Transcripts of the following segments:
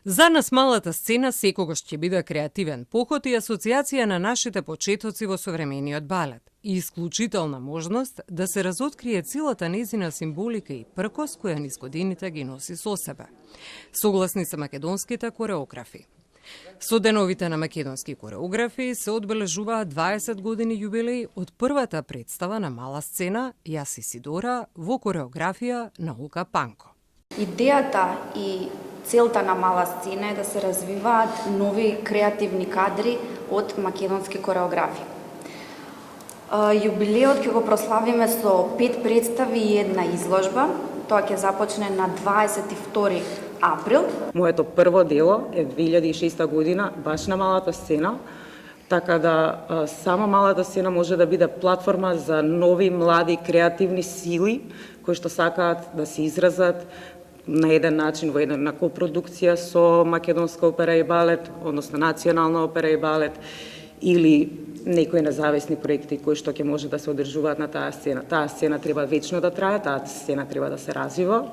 За нас малата сцена секогаш ќе биде креативен поход и асоциација на нашите почетоци во современиот балет и исклучителна можност да се разоткрие целата незина символика и пркос која низ годините ги носи со себе. Согласни се македонските кореографи. Со деновите на македонски кореографи се одбележуваат 20 години јубилеј од првата представа на мала сцена Јас и Сидора во кореографија на Лука Панко. Идејата и целта на мала сцена е да се развиваат нови креативни кадри од македонски кореографи. Јубилеот ќе го прославиме со 5 представи и една изложба. Тоа ќе започне на 22 април. Моето прво дело е 2006 година, баш на малата сцена, така да само малата сцена може да биде платформа за нови, млади, креативни сили кои што сакаат да се изразат на еден начин во една копродукција со македонска опера и балет, односно национална опера и балет, или некои независни проекти кои што ќе може да се одржуваат на таа сцена. Таа сцена треба вечно да трае, таа сцена треба да се развива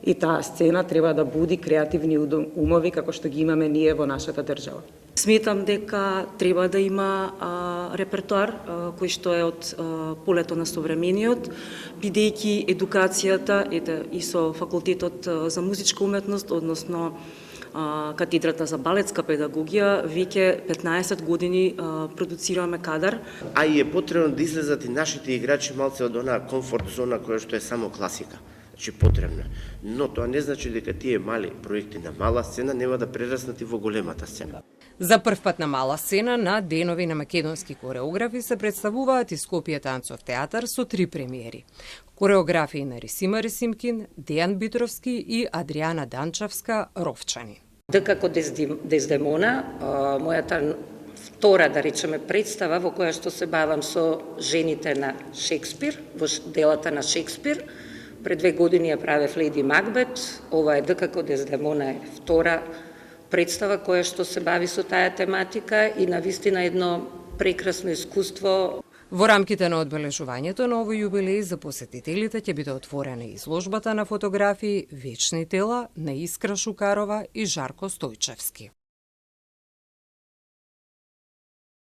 и таа сцена треба да буди креативни умови како што ги имаме ние во нашата држава. Сметам дека треба да има репертоар кој што е од полето на современиот, бидејќи едукацијата и со факултетот за музичка уметност, односно катедрата за балетска педагогија, веќе 15 години продуцираме кадар. А и е потребно да излезат и нашите играчи малце од онаа комфорт зона која што е само класика. Значи потребно. Но тоа не значи дека тие мали проекти на мала сцена нема да прераснат и во големата сцена. За прв пат на мала сцена на денови на македонски кореографи се представуваат и Скопје танцов театар со 3 премиери. Кореографии на Рисима Рисимкин, Дејан Битровски и Адријана Данчевска Ровчани. Како Дездемона, мојата втора, да речеме, представа во која што се бавам со жените на Шекспир, во делата на Шекспир. Пред 2 години ја правев Леди Макбет, ова е како Дездемона е втора представа која што се бави со таа тематика и навистина едно прекрасно искуство. Во рамките на одбележувањето на овој јубилеј за посетителите ќе биде отворена изложбата на фотографии Вечни тела на Искра Шукарова и Жарко Стојчевски.